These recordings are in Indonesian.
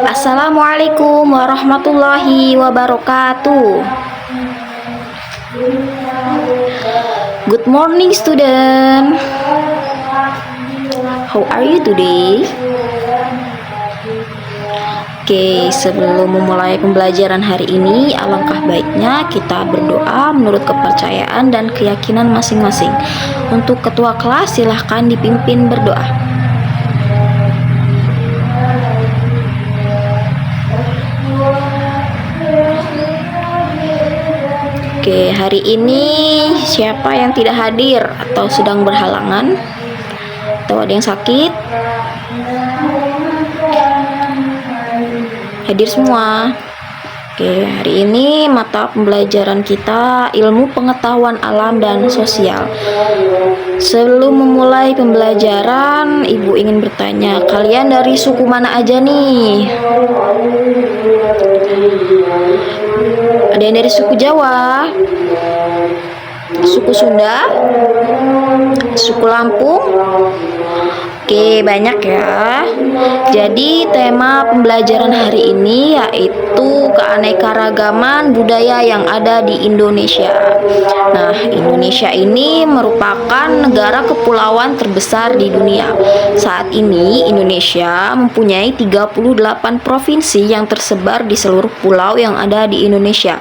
Assalamualaikum warahmatullahi wabarakatuh. Good morning, student. How are you today? Oke, sebelum memulai pembelajaran hari ini, alangkah baiknya kita berdoa menurut kepercayaan dan keyakinan masing-masing. Untuk ketua kelas, silahkan dipimpin berdoa. Oke, hari ini siapa yang tidak hadir atau sedang berhalangan? Atau ada yang sakit? Hadir semua. Oke, hari ini mata pembelajaran kita ilmu pengetahuan alam dan sosial. Sebelum memulai pembelajaran, Ibu ingin bertanya, kalian dari suku mana aja nih? Ada yang dari suku Jawa, suku Sunda, suku Lampung. Oke, banyak ya. Jadi tema pembelajaran hari ini yaitu keanekaragaman budaya yang ada di Indonesia. Nah, Indonesia ini merupakan negara kepulauan terbesar di dunia. Saat ini Indonesia mempunyai 38 provinsi yang tersebar di seluruh pulau yang ada di Indonesia.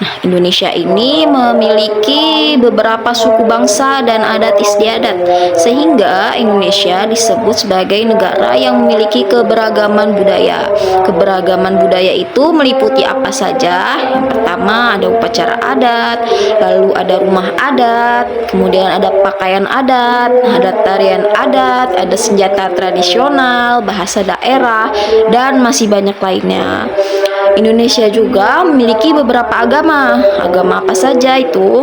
Nah, Indonesia ini memiliki beberapa suku bangsa dan adat istiadat, sehingga Indonesia disebut sebagai negara yang memiliki keberagaman budaya. Keberagaman budaya itu meliputi apa saja? Yang pertama ada upacara adat, lalu ada rumah adat, kemudian ada pakaian adat, ada tarian adat, ada senjata tradisional, bahasa daerah, dan masih banyak lainnya. Indonesia juga memiliki beberapa agama. Agama apa saja itu?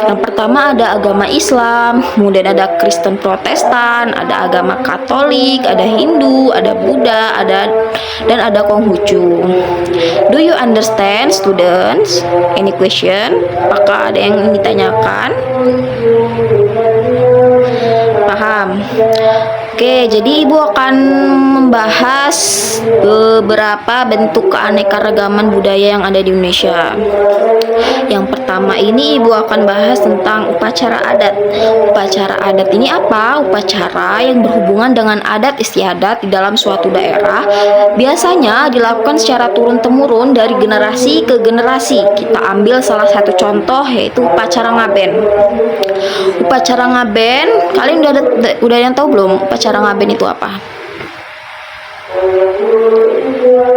Yang pertama ada agama Islam, kemudian ada Kristen Protestan, ada agama Katolik, ada Hindu, ada Buddha, dan ada Konghucu. Do you understand, students? Any question? Apakah ada yang ingin ditanyakan? Paham? Oke, jadi Ibu akan membahas beberapa bentuk keanekaragaman budaya yang ada di Indonesia. Yang pertama ini Ibu akan bahas tentang upacara adat. Upacara adat ini apa? Upacara yang berhubungan dengan adat istiadat di dalam suatu daerah. Biasanya dilakukan secara turun-temurun dari generasi ke generasi. Kita ambil salah satu contoh yaitu upacara ngaben. Upacara ngaben, kalian udah yang tahu belum upacara ngaben itu apa?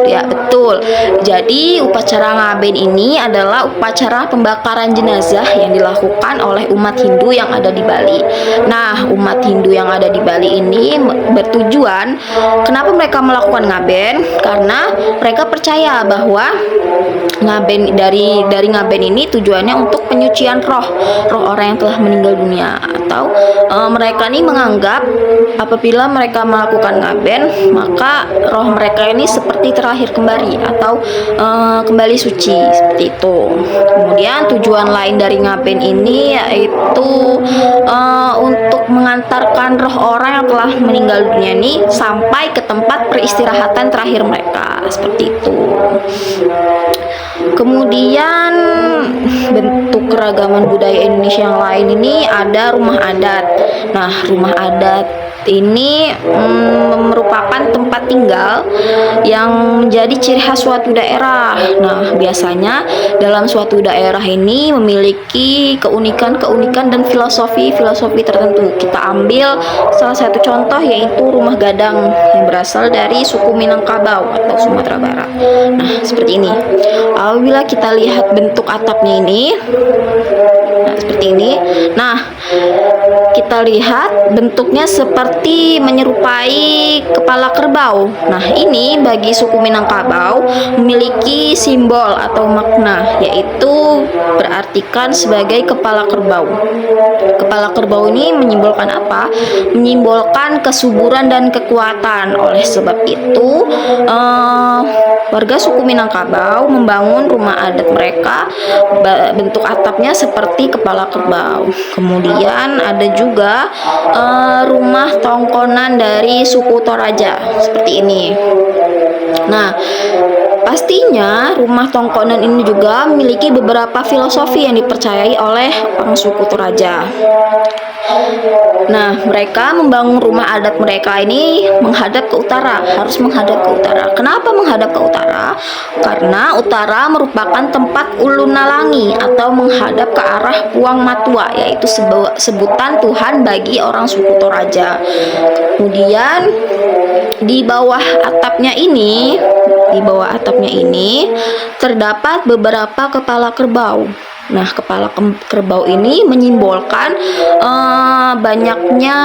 Ya, betul. Jadi upacara ngaben ini adalah upacara pembakaran jenazah yang dilakukan oleh umat Hindu yang ada di Bali. Nah, umat Hindu yang ada di Bali ini bertujuan, kenapa mereka melakukan ngaben? Karena mereka percaya bahwa ngaben dari ngaben ini tujuannya untuk penyucian roh orang yang telah meninggal dunia, atau mereka ini menganggap apabila mereka melakukan ngaben maka roh mereka ini seperti terlahir kembali atau kembali suci, seperti itu. Kemudian tujuan lain dari ngaben ini yaitu untuk mengantarkan roh orang yang telah meninggal dunia ini sampai ke tempat peristirahatan terakhir mereka, seperti itu. Kemudian bentuk keragaman budaya Indonesia yang lain ini ada rumah adat. Nah, rumah adat ini merupakan tempat tinggal yang menjadi ciri khas suatu daerah. Nah, biasanya dalam suatu daerah ini memiliki keunikan-keunikan dan filosofi tertentu. Kita ambil salah satu contoh yaitu rumah gadang yang berasal dari suku Minangkabau atau Sumatera Barat. Nah, seperti ini. Apabila kita lihat bentuk atapnya ini, nah, seperti ini. Nah, kita lihat bentuknya seperti menyerupai kepala kerbau. Nah, ini bagi suku Minangkabau memiliki simbol atau makna, yaitu berartikan sebagai kepala kerbau. Kepala kerbau ini menyimbolkan apa? Menyimbolkan kesuburan dan kekuatan. Oleh sebab itu, warga suku Minangkabau membangun rumah adat mereka, bentuk atapnya seperti kepala kerbau. Kemudian ada juga rumah tongkonan dari suku Toraja seperti ini. Nah, pastinya rumah tongkonan ini juga memiliki beberapa filosofi yang dipercayai oleh orang suku Toraja. Nah, mereka membangun rumah adat mereka ini menghadap ke utara, harus menghadap ke utara. Kenapa menghadap ke utara? Karena utara merupakan tempat ulun nalangi atau menghadap ke arah Puang Matua, yaitu sebutan Tuhan bagi orang suku Toraja. Kemudian di bawah atapnya ini, terdapat beberapa kepala kerbau. Nah, kepala kerbau ini menyimbolkan banyaknya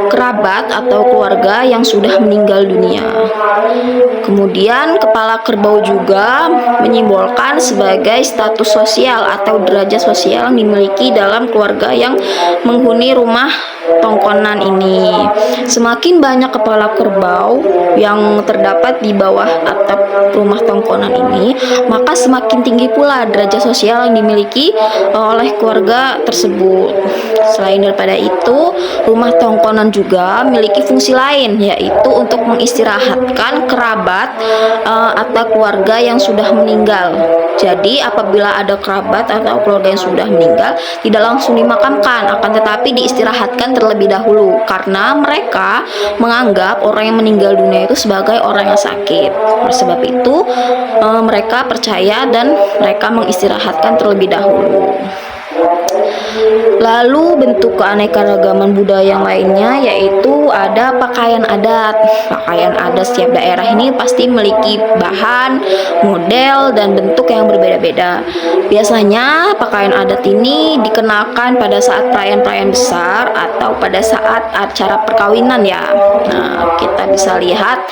kerabat atau keluarga yang sudah meninggal dunia. Kemudian kepala kerbau juga menyimbolkan sebagai status sosial atau derajat sosial yang dimiliki dalam keluarga yang menghuni rumah tongkonan ini. Semakin banyak kepala kerbau yang terdapat di bawah atap rumah tongkonan ini, maka semakin tinggi pula derajat sosial yang dimiliki oleh keluarga tersebut. Selain daripada itu, rumah tongkonan juga memiliki fungsi lain, yaitu untuk mengistirahatkan kerabat atau keluarga yang sudah meninggal. Jadi apabila ada kerabat atau keluarga yang sudah meninggal, tidak langsung dimakamkan, akan tetapi diistirahatkan terlebih dahulu, karena mereka menganggap orang yang meninggal dunia itu sebagai orang yang sakit. Oleh sebab itu mereka percaya dan mereka mengistirahatkan terlebih dahulu. Lalu bentuk keanekaragaman budaya yang lainnya yaitu ada pakaian adat. Pakaian adat setiap daerah ini pasti memiliki bahan, model, dan bentuk yang berbeda-beda. Biasanya pakaian adat ini dikenakan pada saat perayaan-perayaan besar atau pada saat acara perkawinan ya. Nah, kita bisa lihat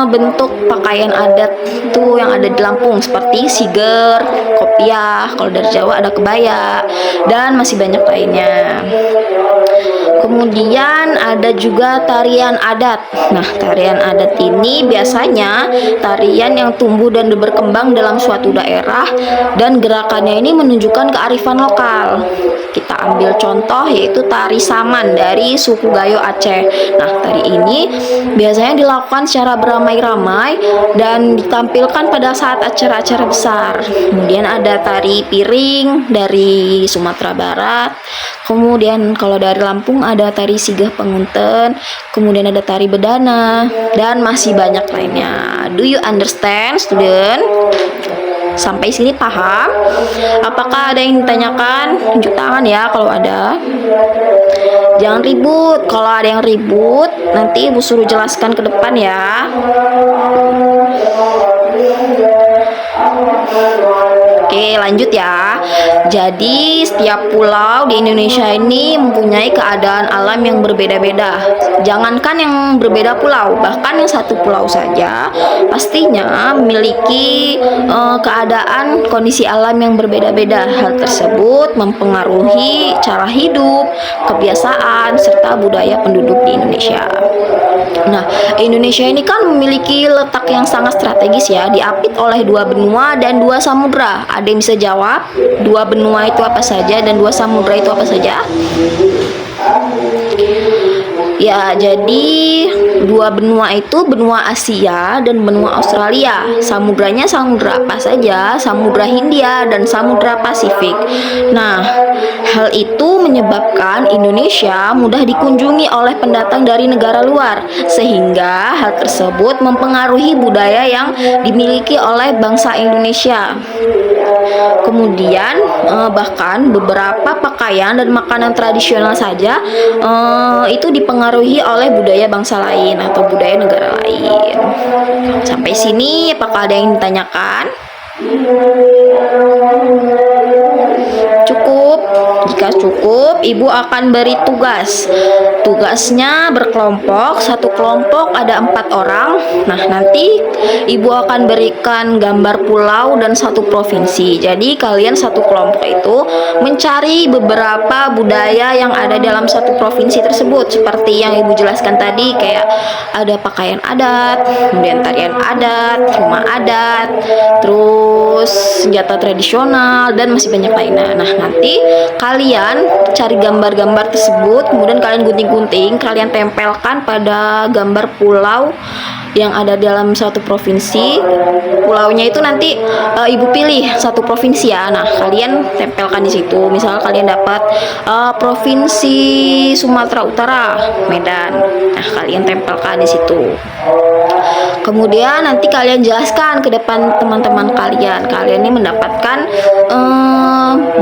bentuk pakaian adat itu yang ada di Lampung seperti siger, kopiah, kalau dari Jawa ada kebaya, dan masih banyak lainnya. Kemudian ada juga tarian adat. Nah, tarian adat ini biasanya tarian yang tumbuh dan berkembang dalam suatu daerah dan gerakannya ini menunjukkan kearifan lokal. Kita ambil contoh yaitu tari saman dari suku Gayo Aceh. Nah, tari ini biasanya dilakukan secara beramai-ramai dan ditampilkan pada saat acara-acara besar. Kemudian ada tari piring dari Sumatera Barat. Kemudian kalau dari Lampung ada tari sigah pengunten, kemudian ada tari bedana, dan masih banyak lainnya. Do you understand, student? Sampai sini paham? Apakah ada yang ditanyakan? Tunjuk tangan ya kalau ada. Jangan ribut. Kalau ada yang ribut, nanti Ibu suruh jelaskan ke depan ya. Oke, lanjut ya. Jadi setiap pulau di Indonesia ini mempunyai keadaan alam yang berbeda-beda. Jangankan yang berbeda pulau, bahkan yang satu pulau saja pastinya memiliki keadaan kondisi alam yang berbeda-beda. Hal tersebut mempengaruhi cara hidup, kebiasaan, serta budaya penduduk di Indonesia. Nah, Indonesia ini kan memiliki letak yang sangat strategis ya, diapit oleh 2 benua dan 2 samudra. Ada yang bisa jawab 2 benua itu apa saja dan 2 samudra itu apa saja? Ya, jadi 2 benua itu benua Asia dan benua Australia. Samudranya samudra apa saja? Samudra Hindia dan Samudra Pasifik. Nah, hal itu menyebabkan Indonesia mudah dikunjungi oleh pendatang dari negara luar, sehingga hal tersebut mempengaruhi budaya yang dimiliki oleh bangsa Indonesia. Kemudian bahkan beberapa pakaian dan makanan tradisional saja itu dipengaruhi oleh budaya bangsa lain atau budaya negara lain. Sampai sini apakah ada yang ditanyakan? Cukup? Jika cukup, Ibu akan beri tugas. Tugasnya berkelompok, satu kelompok ada 4 orang. Nah, nanti Ibu akan berikan gambar pulau dan satu provinsi. Jadi kalian satu kelompok itu mencari beberapa budaya yang ada dalam satu provinsi tersebut, seperti yang Ibu jelaskan tadi, kayak ada pakaian adat, kemudian tarian adat, rumah adat, terus senjata tradisional, dan masih banyak lainnya. Nah, nanti kalian kalian cari gambar-gambar tersebut, kemudian kalian gunting-gunting, kalian tempelkan pada gambar pulau yang ada dalam suatu provinsi. Pulaunya itu nanti ibu pilih satu provinsi ya. Nah, kalian tempelkan di situ. Misal kalian dapat provinsi Sumatera Utara, Medan. Nah, kalian tempelkan di situ. Kemudian nanti kalian jelaskan ke depan teman-teman kalian. Kalian ini mendapatkan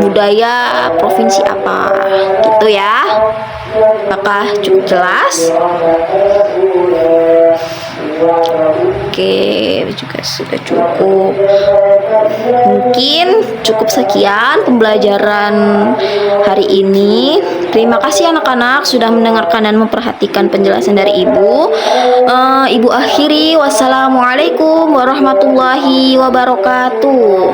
budaya provinsi apa, gitu ya. Apakah cukup jelas? Oke, juga sudah cukup. Mungkin cukup sekian pembelajaran hari ini. Terima kasih anak-anak sudah mendengarkan dan memperhatikan penjelasan dari Ibu. Ibu akhiri, wassalamualaikum warahmatullahi wabarakatuh.